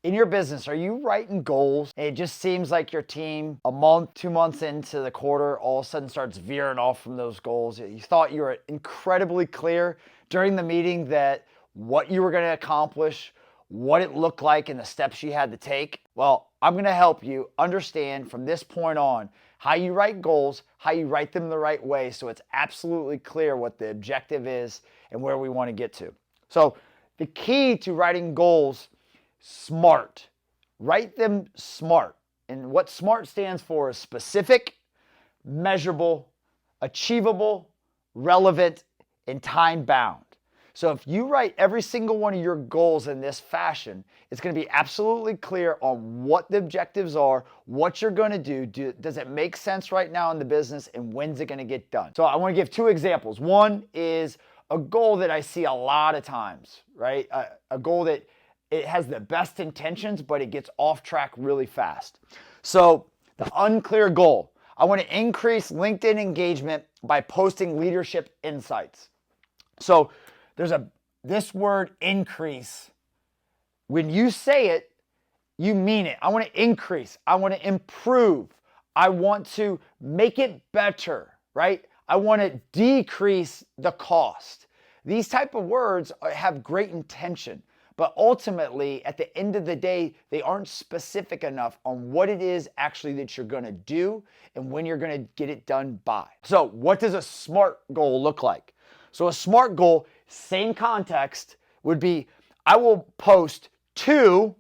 In your business, are you writing goals? It just seems like your team, a month, 2 months into the quarter, all of a sudden starts veering off from those goals. You thought you were incredibly clear during the meeting that what you were going to accomplish, what it looked like, and the steps you had to take. Well, I'm going to help you understand from this point on how you write goals, how you write them the right way, so it's absolutely clear what the objective is and where we want to get to. So the key to writing goals, smart. Write them smart. And what SMART stands for is specific, measurable, achievable, relevant, and time bound. So if you write every single one of your goals in this fashion, it's going to be absolutely clear on what the objectives are, what you're going to do. Does it make sense right now in the business, and when's it going to get done? So I want to give 2 examples. One is a goal that I see a lot of times, right? A goal that it has the best intentions, but it gets off track really fast. So the unclear goal, I want to increase LinkedIn engagement by posting leadership insights. So there's this word increase. When you say it, you mean it. I want to increase. I want to improve. I want to make it better, right? I want to decrease the cost. These type of words have great intention, but ultimately, at the end of the day, they aren't specific enough on what it is actually that you're going to do and when you're going to get it done by. So what does a SMART goal look like? So a SMART goal, same context, would be I will post two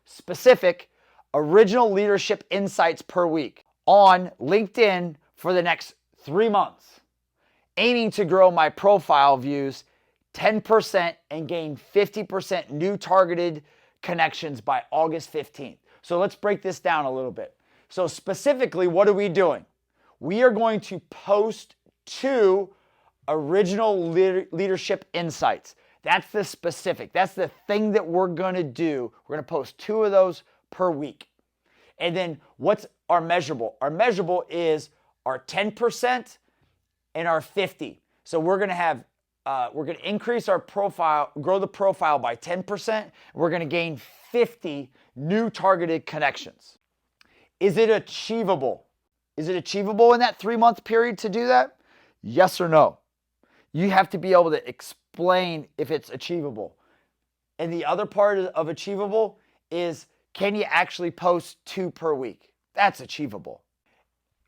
specific original leadership insights per week on LinkedIn for the next 3 months, aiming to grow my profile views 10% and gain 50% new targeted connections by August 15th. So let's break this down a little bit. So specifically, what are we doing? We are going to post 2 original leadership insights. That's the specific. That's the thing that we're going to do. We're going to post 2 of those per week. And then what's our measurable? Our measurable is our 10% and our 50. So we're going to increase our profile, grow the profile by 10%. We're going to gain 50 new targeted connections. Is it achievable? Is it achievable in that 3-month period to do that? Yes or no? You have to be able to explain if it's achievable. And the other part of achievable is, can you actually post 2 per week? That's achievable.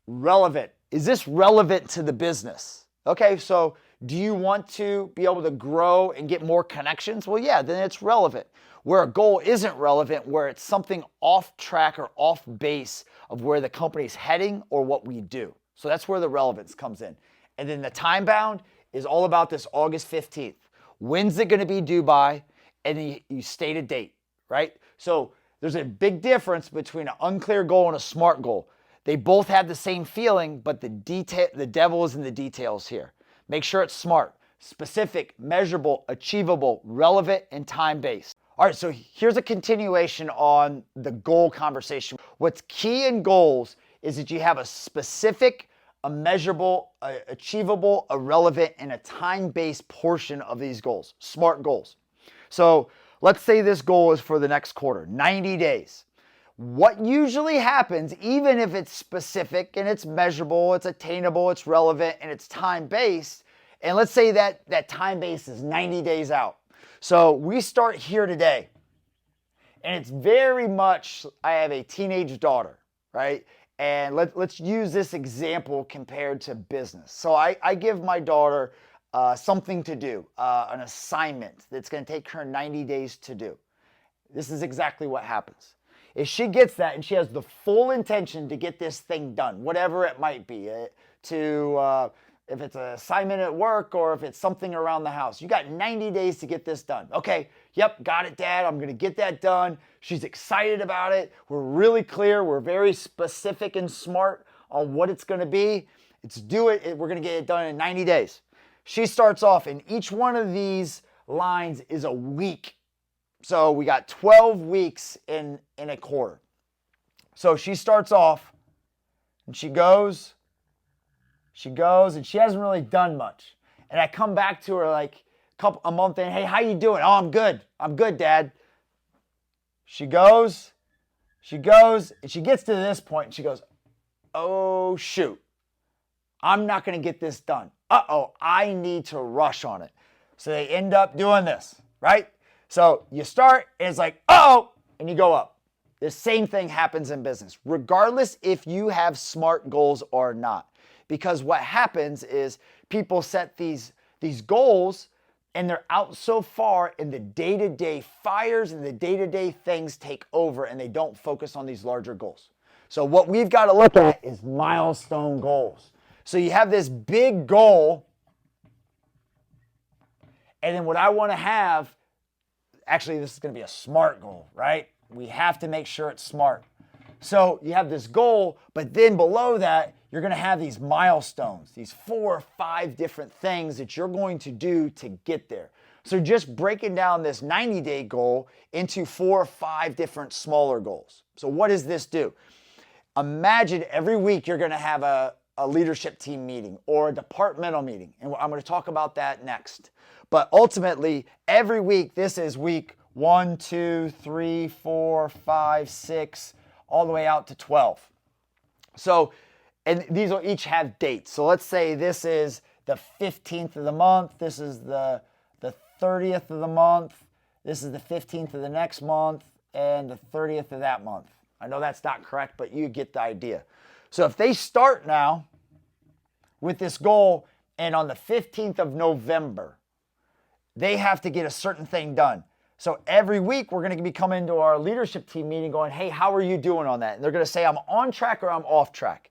Relevant. Is this relevant to the business? Okay, so do you want to be able to grow and get more connections? Well, yeah, then it's relevant. Where a goal isn't relevant, where it's something off track or off base of where the company's heading or what we do. So that's where the relevance comes in. And then the time bound is all about this August 15th. When's it going to be due by? And you state a date, right? So there's a big difference between an unclear goal and a SMART goal. They both have the same feeling, but the devil is in the details here. Make sure it's SMART, specific, measurable, achievable, relevant, and time-based. All right, so here's a continuation on the goal conversation. What's key in goals is that you have a specific, a measurable, a achievable, a relevant, and a time-based portion of these goals, SMART goals. So let's say this goal is for the next quarter, 90 days. What usually happens, even if it's specific and it's measurable, it's attainable, it's relevant, and it's time-based, and let's say that time-based is 90 days out. So we start here today, and it's very much, I have a teenage daughter, right? And let's use this example compared to business. So I give my daughter something to do, an assignment that's going to take her 90 days to do. This is exactly what happens. If she gets that and she has the full intention to get this thing done, whatever it might be, if it's an assignment at work or if it's something around the house, you got 90 days to get this done. Okay, yep, got it, Dad. I'm going to get that done. She's excited about it. We're really clear. We're very specific and smart on what it's going to be. It's do it. We're going to get it done in 90 days. She starts off, and each one of these lines is a week. So we got 12 weeks in a quarter. So she starts off, and she goes, and she hasn't really done much. And I come back to her like a month in, hey, how you doing? Oh, I'm good, Dad. She goes, and she gets to this point and she goes, oh, shoot. I'm not going to get this done. Uh-oh, I need to rush on it. So they end up doing this, right? So you start and it's like, uh-oh, and you go up. The same thing happens in business, regardless if you have SMART goals or not. Because what happens is people set these goals and they're out so far and the day-to-day fires and the day-to-day things take over and they don't focus on these larger goals. So what we've got to look at is milestone goals. So you have this big goal, and then what I want to have, actually this is going to be a SMART goal, right? We have to make sure it's SMART. So you have this goal, but then below that, you're going to have these milestones, these 4 or 5 different things that you're going to do to get there. So just breaking down this 90-day goal into 4 or 5 different smaller goals. So what does this do? Imagine every week you're going to have a leadership team meeting or a departmental meeting. And I'm going to talk about that next. But ultimately, every week, this is week 1, 2, 3, 4, 5, 6, all the way out to 12. So, and these will each have dates. So let's say this is the 15th of the month. This is the 30th of the month. This is the 15th of the next month and the 30th of that month. I know that's not correct, but you get the idea. So if they start now with this goal and on the 15th of November, they have to get a certain thing done. So every week we're going to be coming to our leadership team meeting going, hey, how are you doing on that? And they're going to say, I'm on track or I'm off track.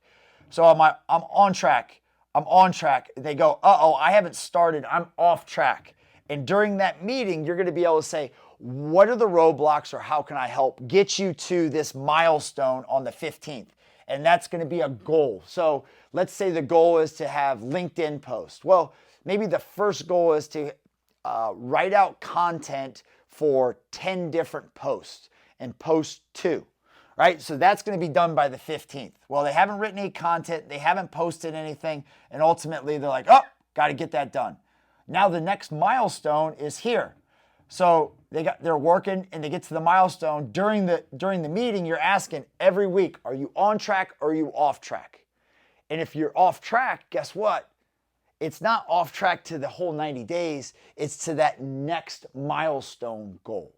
So I'm on track. I'm on track. They go, uh-oh, I haven't started. I'm off track. And during that meeting, you're going to be able to say, what are the roadblocks or how can I help get you to this milestone on the 15th? And that's going to be a goal. So let's say the goal is to have LinkedIn posts. Well, maybe the first goal is to write out content for 10 different posts and post 2, right? So that's going to be done by the 15th. Well, they haven't written any content. They haven't posted anything. And ultimately they're like, oh, got to get that done. Now the next milestone is here. So they're working and they get to the milestone. During the meeting, you're asking every week, are you on track or are you off track? And if you're off track, guess what? It's not off track to the whole 90 days. It's to that next milestone goal.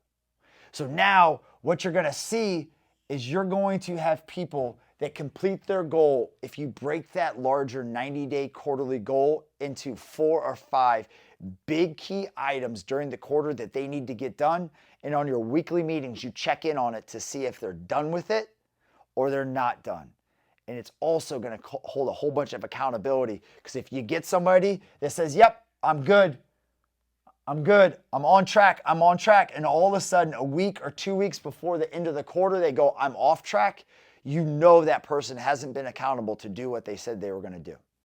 So now what you're going to see is you're going to have people that complete their goal if you break that larger 90-day quarterly goal into 4 or 5 big key items during the quarter that they need to get done. And on your weekly meetings, you check in on it to see if they're done with it or they're not done. And it's also going to hold a whole bunch of accountability, because if you get somebody that says, yep, I'm good, I'm on track, and all of a sudden a week or 2 weeks before the end of the quarter, they go, I'm off track, you know that person hasn't been accountable to do what they said they were going to do.